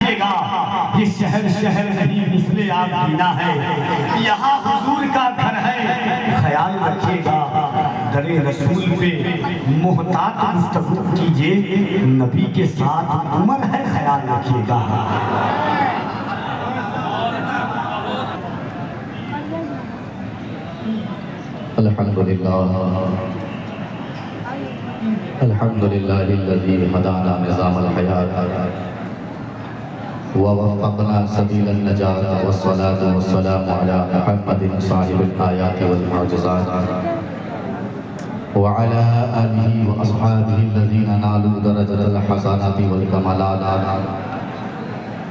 رکھیے گا، یہ شہر شہر نہیں مثل آبینا ہے، یہاں حضور کا گھر ہے، خیال رکھیے گا۔ در رسول پہ محتاط گفتگو کیجئے، نبی کے ساتھ عمر ہے، خیال رکھیے گا۔ الحمدللہ الذی ہدانا نظام الحیات ووفقنا سبیل النجاة والصلاة والسلام علی محمد صاحب الآیات والمعجزات وعلى آلہ واصحابہ الذین نالوا درجة الحسنات والکمالات،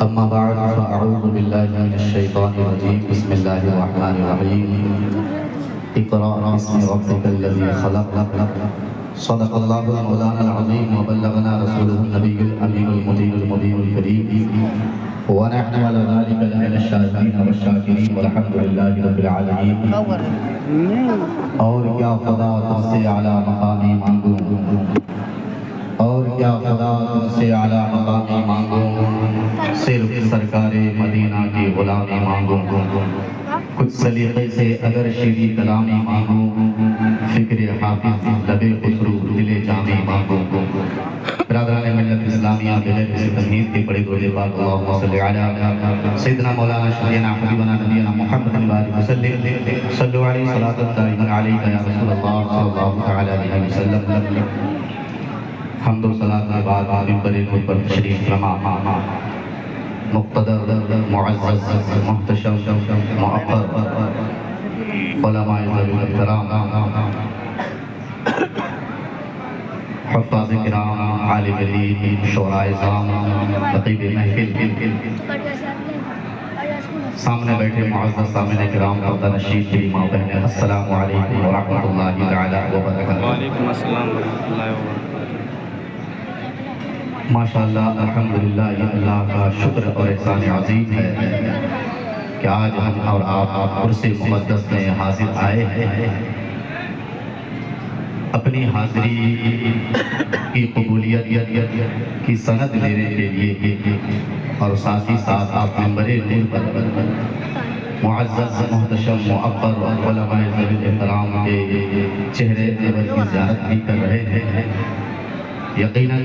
اما بعد فاعوذ باللہ من الشیطان الرجیم، بسم اللہ الرحمن الرحیم، اقرأ باسم ربک الذی خلق، صدق اللہ مولانا العظیم وبلغنا رسولہ النبی الامین المطیع المبین الکریم، ونحن على ذلك لمن الشاهدین والشاکرین والحمد للہ رب العالمین۔ اور کیا خدا تجھ سے اعلیٰ مقامی مانگوں، اور کیا خدا تجھ سے اعلیٰ مقامی مانگوں، صرف سرکار مدینہ کی غلامی مانگوں، کچھ سلیقے سے اگر شیریں کلامی مانگوں، فکر حافظ لب خسرو دل جامی مانگوں۔ برادران ملت اسلامیہ بغیر کسی تمیز کے پڑے درود پاک اللہم صلی علی سیدنا مولانا شفیعنا حبیبنا نبینا محمد وآلہ وسلم، صلو علیہ صلاۃ دائما علیکہ یا رسول اللہ صلی اللہ تعالی علیہ وسلم۔ حمد و صلاۃ کے بعد منبر نور پر تشریف فرما مقتدر معزز محتشم معقر علماء ذوی الکرام، حفاظ کرام، عالم دین، شعراء اعظام، خطیب محفل، سامنے بیٹھے معزز سامعین کرام، پردہ نشین میری ماں بہنیں، السلام علیکم ورحمۃ اللہ تعالی وبرکاتہ۔ وعلیکم السلام ورحمۃ اللہ وبرکاتہ۔ ماشاءاللہ الحمدللہ، یہ اللہ کا شکر اور احسان عظیم ہے کہ آج ہم اور آپ عرص مقدس میں حاضر آئے ہیں، اپنی حاضری کی قبولیت کی سند لینے کے لیے، اور ساتھ ہی ساتھ آپ منبر نور پر معزز محتشم معقر علماء ذوی الاحترام کے چہرے زیور کی زیارت بھی کر رہے ہیں۔ یقیناً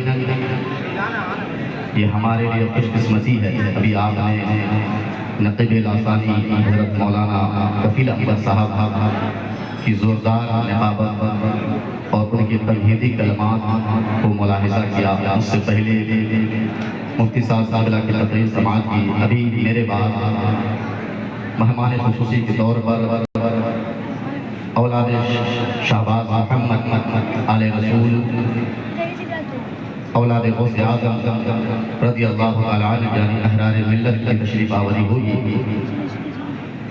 یہ ہمارے لیے خوش قسمتی ہے۔ ابھی آپ نے نقیب لاثانی حضرت مولانا کفیل احمد صاحب کی زوردار نقابت اور ان کی تمہیدی کلمات کو ملاحظہ کیا۔ اس سے پہلے مفتی صاحب قابلہ کی تقریر سماعت کی۔ ابھی میرے بعد مہمان خصوصی کے طور پر اولاد شہباز محمد آل رسول، اولاد غوث اعظم رضی اللہ تعالی عنہ یعنی احرار ملت کی تشریف آوری ہوئی،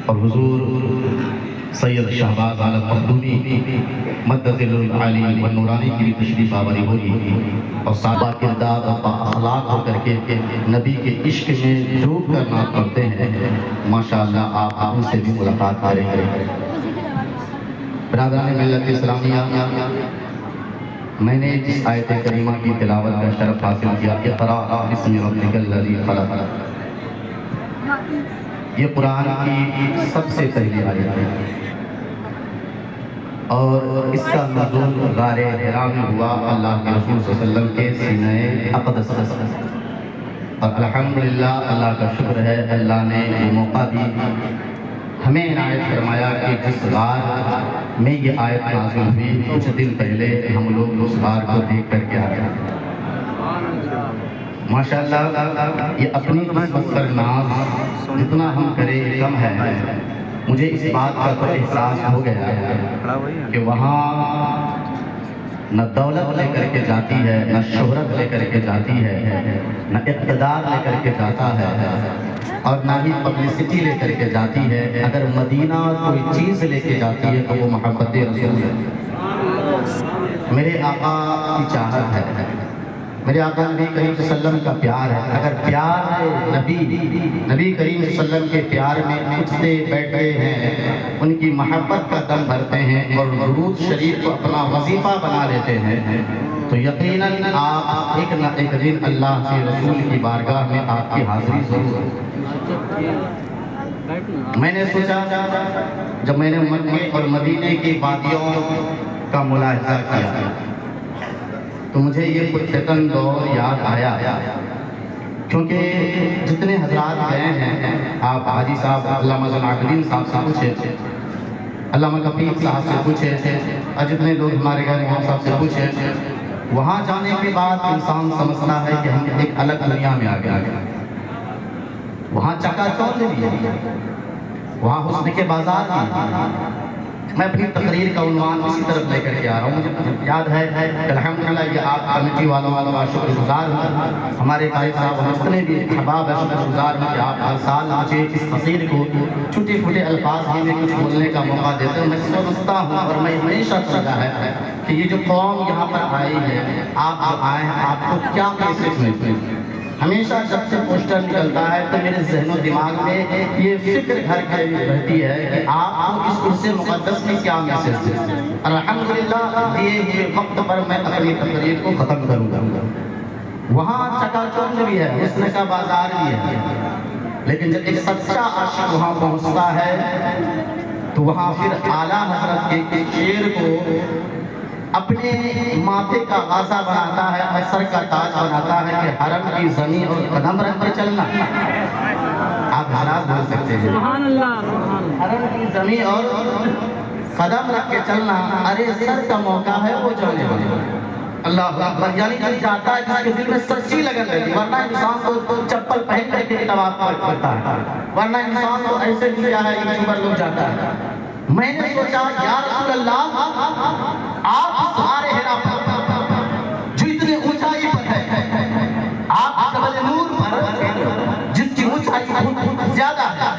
اور حضور سید شہباز عالم مخدومی مدظل العالی والنورانی کی بھی تشریف آوری ہوئی، اور صحابہ کردار اور اخلاق ہو کر کے نبی کے عشق میں ڈوب کر نام پڑھتے ہیں۔ ماشاءاللہ آپ ان سے بھی ملاقات کریں گے۔ برادران ملت اسلامیہ، میں نے جس آیت کریمہ کی تلاوت کا شرف حاصل کیا، اقرأ باسم ربک الذی خلق، یہ قرآن کی سب سے پہلی آیت ہے، اور اس کا نزول غار حرا میں ہوا، اللہ کے رسول صلی اللہ علیہ وسلم کے سینہ اقدس، اور الحمدللہ اللہ کا شکر ہے، اللہ نے یہ موقع دی، ہمیں عنایت فرمایا کہ جس غار میں یہ آیت نازل ہوئی، کچھ دن پہلے ہم لوگ اس غار کو دیکھ کر کے آئے۔ ماشاءاللہ یہ اپنی قسمت پر ناز جتنا ہم کرے کم ہے۔ مجھے اس بات کا تو احساس ہو گیا کہ وہاں نہ دولت لے کر کے جاتی ہے، نہ شہرت لے کر کے جاتی ہے، نہ اقتدار لے کر کے جاتا ہے، اور نہ ہی پبلسٹی لے کر کے جاتی ہے۔ اگر مدینہ کوئی چیز لے کے جاتی ہے تو وہ محبت رسول ہے، میرے آقا کی چاہت ہے، میرے آقا نبی کریم صلی اللہ علیہ وسلم کا پیار ہے۔ اگر پیار نبی کریم صلی اللہ علیہ وسلم کے پیار میں اٹھتے بیٹھتے ہیں، ان کی محبت کا دم بھرتے ہیں اور درود شریف کو اپنا وظیفہ بنا لیتے ہیں، تو یقیناً آپ ایک نہ ایک دن اللہ کے رسول کی بارگاہ میں آپ کی حاضری ضرور ہے۔ میں نے سوچا جب میں نے مکے اور مدینے کی وادیوں کا ملاحظہ کیا تو مجھے یہ فتن دور یاد آیا، کیونکہ جتنے حضرات گئے ہیں، آپ حاجی صاحب علامہ زین العابدین صاحب سے پوچھے، علامہ کفیل صاحب سے پوچھے، اور جتنے لوگ ہمارے گھر امام صاحب سے پوچھے، وہاں جانے کے بعد انسان سمجھتا ہے کہ ہم ایک الگ دنیا میں آ گئے۔ وہاں چکا چوندھ بھی ہے، وہاں حسن کے بازار بھی ہے۔ میں اپنی تقریر کا عنوان اسی طرف لے کر کے آ رہا ہوں۔ مجھے یاد ہے کہ الحمدللہ یہ آپ کمیٹی والوں کا شکر گزار ہوں، ہمارے قائد صاحب جتنے بھی احباب ہیں شکر گزار ہوں کہ آپ ہر سال مجھے اس تقریر کو چھوٹے پھوٹے الفاظ میں کچھ بولنے کا موقع دیتے ہیں۔ میں سمجھتا ہوں اور میں ہمیشہ سمجھا ہے کہ یہ جو قوم یہاں پر آئی ہے، آپ جو آئے ہیں، آپ کو کیا میسج ملتے ہیں۔ ہمیشہ جب سے پوسٹر نکلتا ہے تو میرے ذہن و دماغ میں یہ فکر گھر کے رہتی ہے کہ آپ کو اس عرص مقدس میں کیا میسج ہے۔ الحمدللہ دیے ہوئے وقت پر میں اپنی تقریر کو ختم کروں گا۔ وہاں چکا چوندھ بھی ہے، حسن کا بازار بھی ہے، لیکن جب ایک سچا عاشق وہاں پہنچتا ہے تو وہاں پھر اعلیٰ حضرت کے شعر کو اپنے ماتھے کا غازہ بناتا ہے اور سر کا تاج بناتا ہے کہ حرم کی زمین اور قدم رکھ کر چلنا۔ آپ حضرات بول سکتے ہیں سبحان اللہ، حرم کی زمین اور قدم رکھ کے چلنا، ارے سر کا موقع ہے وہ جانے والا۔ اللہ اکبر، یعنی جب جاتا ہے جس کے دل میں سچی لگن رہتی، ورنہ انسان کو چپل پہن کر کے طواف کرتا ہے، ورنہ انسان کو ایسے کیا ہے یوٹیوبر لوگ جاتا ہے۔ میں نے سوچا یا رسول اللہ، آپ سارے ہرا پر جو اتنے اونچائی پر ہے، آپ جبل نور پر جس کی اونچائی بہت زیادہ ہے،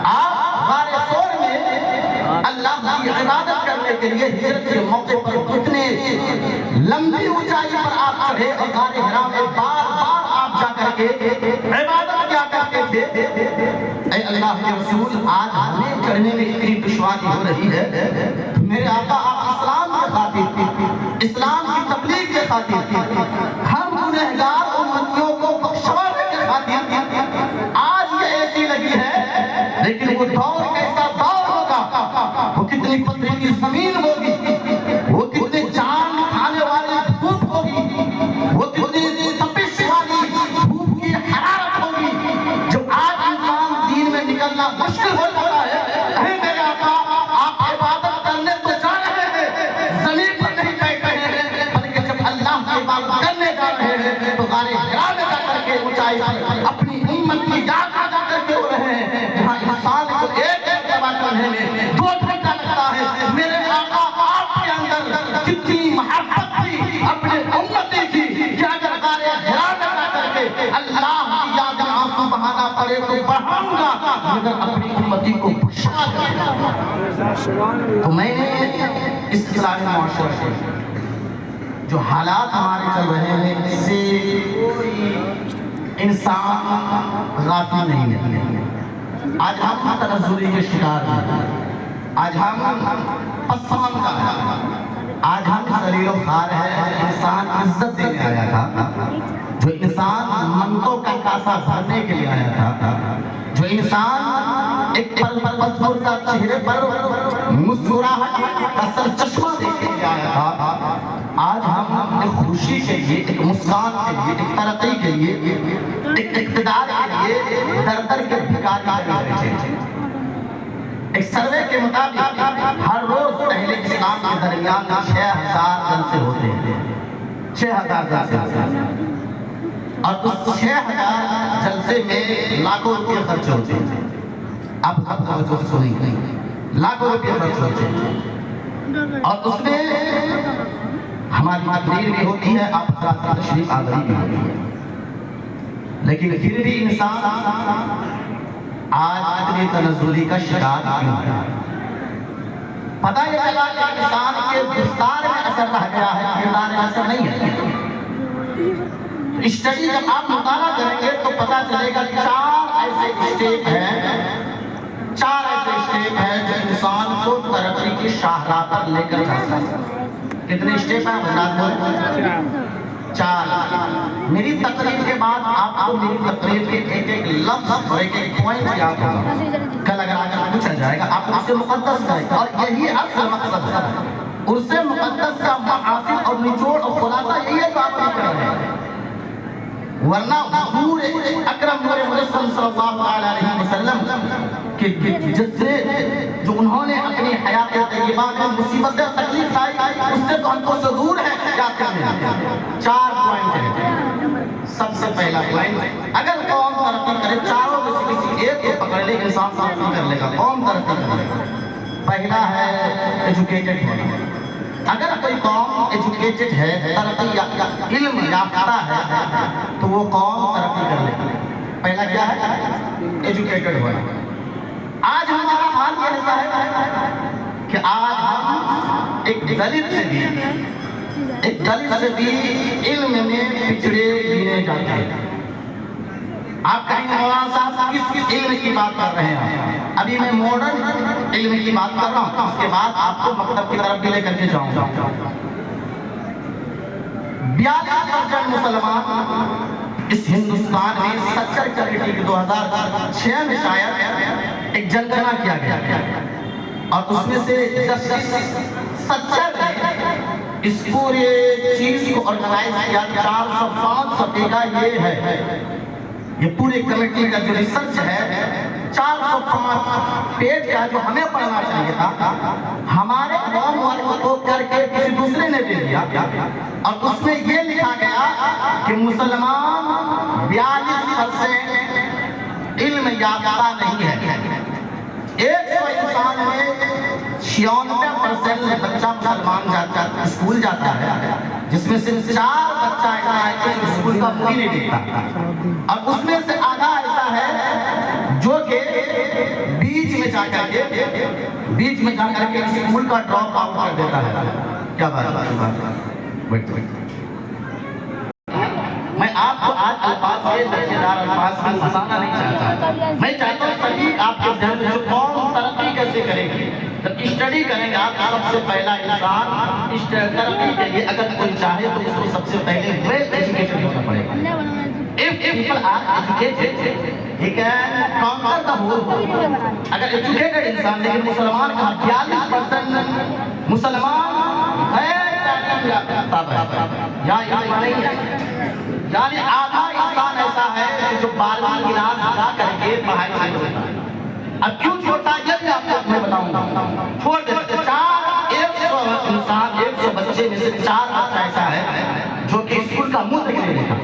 آپ غار ثور میں اللہ کی عبادت کرنے کے لیے ہجرت کے موقع پر اتنے لمبی اونچائی پر آپ چڑھے اور غار ہرا میں بار بار آپ جا کر کے عبادت کیا کرتے تھے۔ اے اللہ کے رسول، آج ہمیں چڑھنے میں اتنی دشواری ہو رہی ہے، میرے آقا آپ اسلام کے خاطر، اسلام کی تبلیغ کے خاطر، ہم گنہگار امتیوں کو بخشوانے کے خاطر آج یہ ایسی لگی ہے، لیکن وہ دور کیسا دور ہوگا، وہ کتنی پتھریلی زمین ہوگی، وہ کتنے جان کھانے والی دھوپ ہوگی، وہ کتنی تپش والی دھوپ کی حرارت ہوگی، جو آج انسان دین میں نکلنا مشکل ہو جاتا ہے۔ اے میرے آقا، آپ عبادت کرنے تو جا رہے ہیں، زمین پر نہیں بیٹھ رہے ہیں، بلکہ جب اللہ کی عبادت کرنے جا رہے ہیں تو غار حرا میں جا کر کے اونچائی پر اپنی امت کی یاد آ جا کر کے ہو رہے ہیں، جہاں انسان کو ایک مرتبہ چڑھنے میں 2 گھنٹہ لگتا ہے۔ میرے آقا، آپ کے اندر کتنی محبت تھی اپنے امتی کی کہ اگر غار حرا میں جا کر کے اللہ کی یاد آنسو بہانا پڑے تو بہاؤں گا، مگر اپنی امتی کو بخشا دیا۔ تو میں نے اس اسلامی معاشرے سے جو حالات ہمارے چل رہے ہیں، اس سے کوئی انسان غافل نہیں ہے۔ آج ہم تنزلی کے شکار ہیں، آج ہم پسماندہ ہیں، آج ہم ذلیل و خوار ہیں۔ جو انسان عزت دینے آیا تھا، جو انسان منتوں کا کاسہ بھرنے کے لیے آیا تھا، جو انسان ایک پل مذکورہ چہرے پر مسکراہٹ کا سر چشمہ دیکھ کے آیا تھا، آج ہم ایک خوشی کے لیے، ایک مسکان کے لیے، ایک ترقی کے لیے، ایک اقتدار کے لیے در در کے بھکاری کر رہے ہیں۔ ایک سروے کے مطابق ہر روز اہل اسلام کے درمیان 6000 جلسے ہوتے ہیں، 6000 جلسے ہوتے ہیں، اور اس 6000 جلسے میں لاکھوں روپے خرچ ہوتے ہیں۔ اب توجہ سنیں، لاکھوں روپے خرچ ہوتے ہیں، اور اس میں ہماری تقریر بھی ہوتی ہے، آپ حضرات کی تشریف آوری بھی ہوتی ہے، لیکن پھر بھی انسان آج اتنی تنزلی کا شکار کیوں ہے؟ پتہ یہ چلا کہ انسان کے دستار میں اثر رہ گیا ہے، کردار میں اثر نہیں ہے۔ اسٹڈی جب آپ مطالعہ کریں گے تو پتہ چلے گا 4 ایسے اسٹیپ ہیں، 4 ایسے اسٹیپ ہیں جو انسان کو ترقی کی شاہراہ پر لے کر جا سکتے ہیں۔ کتنے اسٹیپ ہیں حضرات کو؟ 4۔ میری تقریر کے بعد آپ کو میری تقریر کے ایک ایک لفظ اور ایک ایک پوائنٹ یاد ہوگا۔ کل اگر آج پوچھا جائے گا آپ اس سے مقدس کریں گے، اور یہی اصل مقصد ہے۔ اس سے مقدس کا محاصل اور نچوڑ اور خلاصہ یہی ہے جو آپ نہیں کر رہے ہیں، ورنہ حضور اکرم نور مجسم صلی اللہ علیہ وسلم کہ جس سے جو انہوں نے اپنی حیات طیبہ میں مصیبت اور تکلیف آئی اس سے تو ہم کو ضرور ہے کیا کریں۔ 4 پوائنٹ ہیں۔ سب سے پہلا پوائنٹ، اگر قوم ترقی کرے، چاروں میں سے کسی ایک کو پکڑ لے انسان ترقی کر لے گا، قوم ترقی کرے گا۔ پہلا ہے ایجوکیٹڈ ہونا۔ اگر کوئی قوم ایجوکیٹڈ ہے، ترقی علم یافتہ ہے، تو وہ قوم ترقی کر لے گی۔ پہلا کیا ہے؟ ایجوکیٹڈ ہونا۔ آج ہمارا حال یہ ایسا ہے کہ آج ہم ایک دلت سے بھی علم میں پچھڑے گنے جاتے ہیں۔ آپ کہیں مولانا صاحب کس علم کی بات کر رہے ہیں؟ ابھی میں ماڈرن علم کی بات کر رہا ہوں، اس کے بعد آپ کو مکتب کی طرف بھی لے کر کے جاؤں گا۔ 42% مسلمان اس ہندوستان میں سچر چیریٹی کے 2006 میں شاید ایک جنگنا کیا گیا، اور اس میں سے جسٹس سچر نے اس پورے چیز کو آرگنائز کیا۔ 405 صفحے کا یہ ہے، یہ پورے کمیٹی کا جو ریسرچ ہے 405 پیج کا، جو ہمیں پڑھنا چاہیے تھا، ہمارے قوم والوں کو کر کے کسی دوسرے نے دے دیا، اور اس میں یہ لکھا گیا کہ مسلمان 42% علم یافتہ نہیں ہے۔ 100 انسان میں 96% بچہ مسلمان جاتا ہے، اسکول جاتا ہے، جس میں صرف 4 بچہ ایسا ہے کہ اسکول کا منہ نہیں دیکھتا، اور اس میں سے آدھا ایسا ہے جو کہ بیچ میں جا کر کے اسکول کا ڈراپ آؤٹ کر دیتا ہے۔ کیا بات ہے؟ میں آپ کو آج الفاظ کے درجےدار الفاظ میں پھنسانا نہیں چاہتا، میں چاہتا ہوں صحیح آپ کے ذہن میں جو قوم ترقی کیسے کرے گی، جب اسٹڈی کریں گے آپ، سب سے پہلا انسان ترقی کے لیے اگر کوئی چاہے تو اس کو سب سے پہلے ویل ایجوکیٹڈ ہونا پڑے گا۔ If people are educated, he can conquer the whole world۔ اگر ایجوکیٹڈ انسان، لیکن مسلمان کا 42% مسلمان ہے، یعنی آدھا انسان ایسا ہے جو 12ویں کلاس ادا کر کے پڑھائی نہیں ہوتا۔ اب کیوں چھوٹا یہ بھی آپ کو میں بتاؤں گا، چھوڑ دیتے 100 انسان، 100 بچے میں سے 4 بچہ ایسا ہے جو کہ اسکول کا منہ دیکھنے دیکھا۔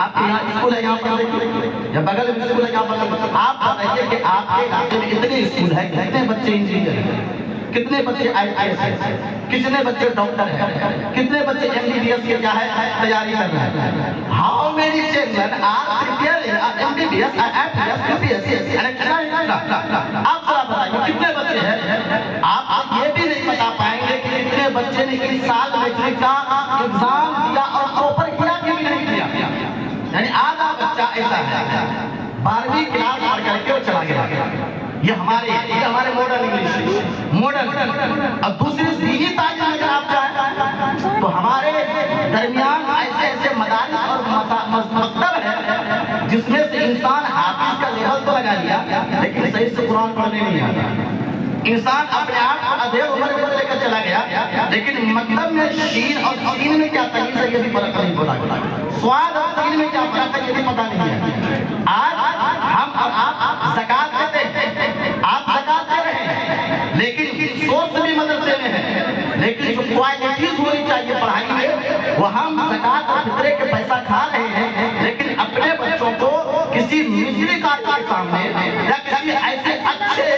آپ کے یہاں اسکول ہے، یہاں پر دیکھیں، یا بغل میں اسکول ہے، یہاں پر آپ بتائیے کہ آپ کے علاقے میں اتنے اسکول ہیں، کتنے بچے انجینئر ہیں، کتنے بچے IAS ہیں، کتنے بچے ڈاکٹر ہیں، کتنے بچے MBBS کی کیا ہے تیاری کر رہے ہیں۔ How many children are preparing MBBS, IAS, UPSC آپ ذرا بتائیے کتنے بچے ہیں؟ آپ یہ بھی نہیں بتا پائیں گے کہ کتنے بچے نے اس سال میٹرک کا ایگزام دیا اور ٹاپر کیا کہ نہیں کیا۔ یعنی آدھا بچہ ایسا ہے 12ویں کلاس پڑھ کر کے وہ چلا گیا۔ یہ ہمارے ماڈرن انگلش ماڈرن۔ اب دوسری دینی تعلیم اگر آپ چاہیں تو ہمارے درمیان ایسے مدارس اور مکتب ہے جس میں سے انسان حافظ کا لیول تو لگا لیا لیکن صحیح سے قرآن پڑھنے نہیں آتا۔ انسان اپنے آپ کو ادھیر عمر میں لے کر چلا گیا، لیکن مکتب میں شین اور سین میں کیا تمیز ہے یہ بھی فرق نہیں پڑا، سواد اور سین میں کیا فرق ہے یہ بھی پتہ نہیں ہے۔ آج ہم اور آپ زکات دیتے ہیں، آپ زکات دے رہے ہیں، لیکن سورس بھی مدرسے میں ہے، لیکن جو کوالٹیز ہونی چاہیے پڑھائی میں وہ ہم زکات اور فطرے کے پیسہ کھا رہے ہیں، لیکن اپنے بچوں کو کسی مصری کاری کے سامنے یا کسی ایسے اچھے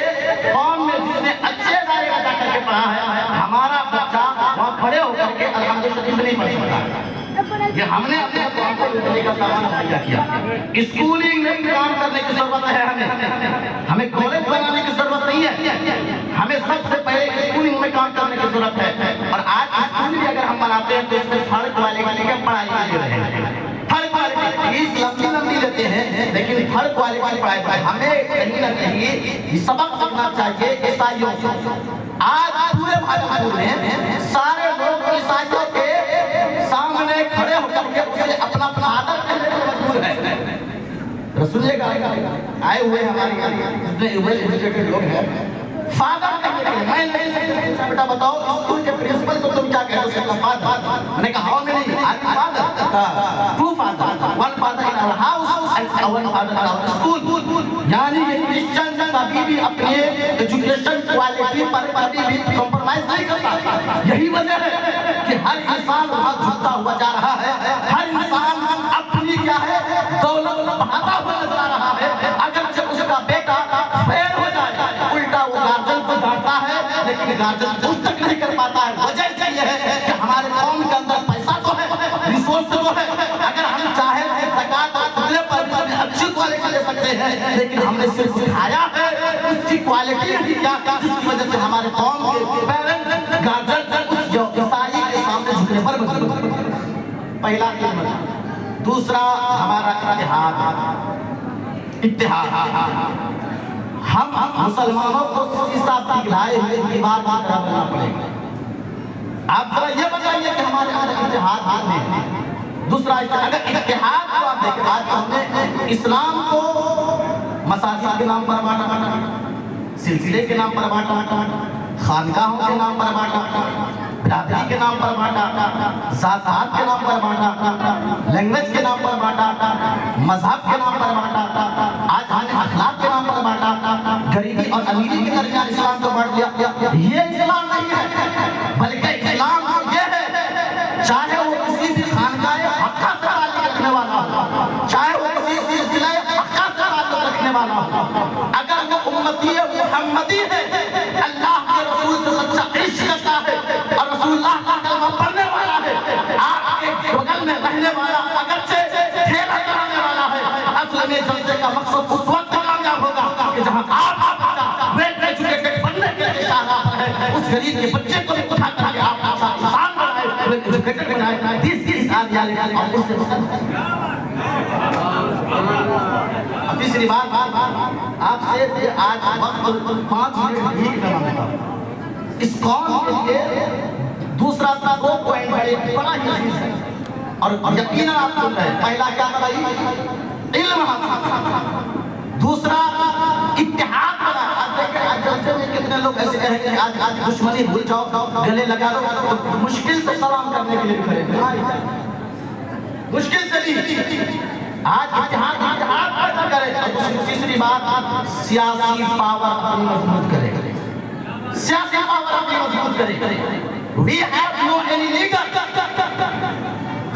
قوم میں جس نے اچھے ادارے میں جا کر کے پڑھا ہے، ہمارا بچہ وہاں کھڑے ہو کر کے الحمدللہ نہیں پڑھ سکتا۔ یہ ہم نے اپنے قوم کو لوٹنے کا سامان مہیا کیا۔ اسکولنگ میں کام کرنے کی ضرورت ہے، ہمیں کالج بنانے کی ضرورت نہیں ہے، ہمیں سب سے پہلے اسکولنگ میں کام کرنے کی ضرورت ہے۔ اور آج اسکول بھی اگر ہم بناتے ہیں تو اس میں تھرڈ کوالٹی کی پڑھائی دے رہے ہیں، تھرڈ کوالٹی فیس لمبی لیتے ہیں لیکن تھرڈ کوالٹی پڑھائی۔ ہمیں کہیں نہ کہیں یہ سبق سیکھنا چاہیے عیسائیوں سے۔ آج پورے بھاگلپور میں سارے لوگ عیسائیوں کے سامنے کھڑے ہو کر کے اسے اپنا فادر کہنے پر مجبور ہے. رسول کا آئے ہوئے ہمارے جتنے ایجوکیٹڈ لوگ ہیں فادر کہنے کے میں نہیں بیٹا بتاؤ اسکول کے پرنسپل کو تم کیا کہتے ہو؟ فادر. میں نے کہا how many father? Two father, one father in our house and one father in our school. یعنی یہ کرسچن کبھی بھی اپنے ایجوکیشن کوالٹی پر کبھی بھی کمپرومائز نہیں کرتا. یہی وجہ ہے کہ ہر انسان وہاں جھکتا ہوا جا رہا ہے. ہر انسان اپنی کیا ہے دولت بڑھاتا ہوا نظر آ رہا ہے. اگر جب اس کا بیٹا فیل ہو جائے الٹا وہ گارجن کو ڈانٹتا ہے لیکن گارجن کچھ تک نہیں کر پاتا ہے. وجہ یہ ہے کہ ہمارے قوم کے اندر پیسہ تو ہے، ریسورس تو ہے. اگر ہم چاہیں تو زکات اور فطرے پر بھی اچھی کوالٹی لے سکتے ہیں لیکن ہم نے صرف سکھایا ہے اس کی کوالٹی نہیں کیا جس کی وجہ سے ہمارے قوم کے پیرنٹ گارجن اس عیسائی کے سامنے جھکنے پر مجبور. پہلا کلمہ. دوسرا ہمارا اتحاد. ہم مسلمانوں کو سیسا پگھلائے ہوئے دیوار کی طرح بننا پڑے گا. آپ ذرا یہ بتائیے کہ ہمارے اندر اتحاد نہیں ہے. دوسرا اگر اتحاد کو آپ دیکھیں آج ہم نے اسلام کو مساجد کے نام پر بانٹا، سلسلے کے نام پر بانٹا، خانقاہوں کے نام پر بانٹا، برادری کے نام پر بانٹا، ذاتات کے نام پر بانٹا، لینگویج کے نام پر بانٹا، مذہب کے نام پر بانٹا. آج ہم نے اخلاق کے نام پر بانٹا، غریبی اور امیری کے درمیان اسلام کو بانٹ دیا. یہ اسلام نہیں ہے بلکہ اسلام یہ ہے چاہے وہ کسی بھی خانقاہ حقہ سے تعلق رکھنے والا ہو، چاہے وہ کسی سلسلہ حقہ سے تعلق رکھنے والا ہو، اگر وہ امتی محمدی ہے، اللہ کے رسول سے سچا عشق کرتا ہے اور رسول اللہ کا کلمہ پڑھنے والا ہے، آپ کے بغل میں رہنے والا اگرچہ ٹھیلا چلانے والا ہے، اصل میں جلسے کا مقصد اس وقت کامیاب ہوگا کہ جہاں آپ ویل ایجوکیٹڈ بننے کے لیے اشارہ ہے، اس غریب کے بچے کو بھی اٹھا کر کے آپ انسان بنائے، ویل ایجوکیٹڈ بنائے. اور اس سے تیسری بات آپ سے آج وقت 5 منٹ بھی میں مانگتا ہوں. اس قوم کے لیے دوسرا 2 پوائنٹ بڑا ہی چیز ہے اور یقیناً آپ سن رہے ہیں. پہلا کیا بھائی؟ علم حاصل. دوسرا اتحاد بنا. آج دیکھیں آج جلسے میں کتنے لوگ ایسے کہیں کہ آج دشمنی بھول جاؤ، گلے لگا لو، مشکل سے سلام کرنے کے لیے بھی کھڑے ہیں. مشکل سے بھی آج اتحاد پیدا کرے. تیسری بات سیاسی پاور اپنی مضبوط کرے. سیاسی پاور اپنی مضبوط کرے. We have no any leader.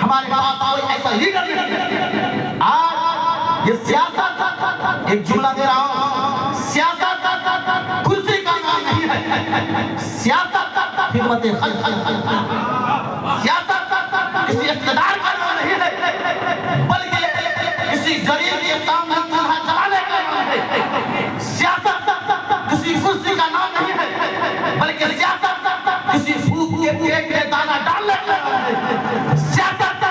ہمارے پاس کوئی ایسا لیڈر نہیں. آج یہ سیاست ایک جملہ دے رہا ہوں، سیاست کرسی کا نام نہیں ہے. سیاست خدمت خلق. سیاست کسی اقتدار کا نام نہیں ہے بلکہ کسی غریب کے سامنے چولہا جلانے کا نام ہے. سیاست کسی کرسی کا نام نہیں ہے بلکہ سیاست کسی بھوک کے پیٹ میں دانا ڈالنے کا نام ہے. سیاست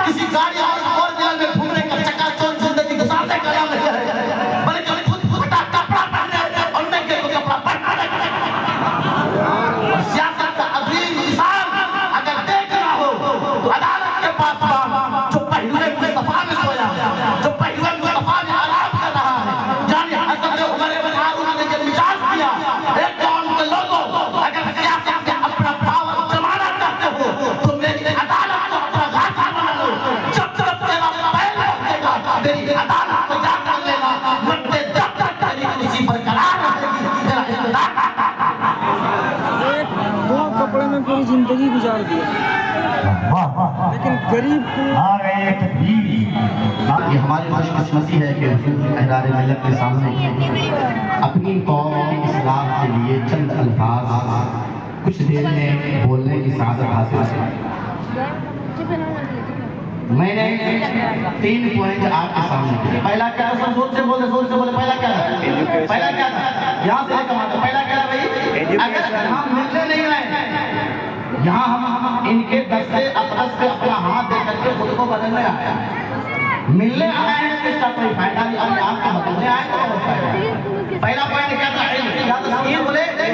کسی گاڑی اور دل میں گھومنے کا چکا چوند زندگی گزارنے کا نام نہیں ہے بلکہ خود پھٹا کپڑا پہنے اور ننگے کو کپڑا پہنانے کا نام ہے. سیاست کا عظیم مثال اگر دیکھنا ہو تو عدالت کے پاس جو پہلوے مصطفیٰ میں سویا، جو پہلوے مصطفیٰ میں آرام کر رہا ہے، یعنی حضرت عمر بن ہارون نے یہ مجاز کیا. ایک قوم کے لوگوں اگر سیاست میں اپنا پاور جمانا چاہتے ہو تو میری عدالت کو اپنا گھاٹا بنا لو. جب تک تیرا پہل رکھے گا میری عدالت کو یاد کر لینا، مرتے جب تک تیری کرسی پر قرار رہے گی تیرا اقتدار. دو کپڑے میں پوری زندگی گزار دیا لیکن غریب کو یہ ہماری خوش قسمتی ہے کہ حضور احرار ملت کے سامنے اپنی قوم کی اصلاح کے لیے چند الفاظ کچھ دیر میں بولنے کی سعادت حاصل ہے. میں نے 3 پوائنٹ آپ کے سامنے کیا. پہلا کیا ہے؟ زور سے بولے. پہلا کیا ہے؟ پہلا کیا تھا؟ یہاں سے کماتا. پہلا کیا ہے بھائی؟ اگر ہم ملنے نہیں رہے یہاں ہم ان کے دستے اپرس پہ اپنا ہاتھ دے کر کے خود کو بدلنے آیا. ملنے آئے ہیں تو اس کا کوئی فائدہ نہیں. آپ کو بدلنے آئے تو بہت فائدہ. پہلا پوائنٹ کیا تھا؟ علم. یا تو یہ بولے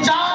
4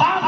5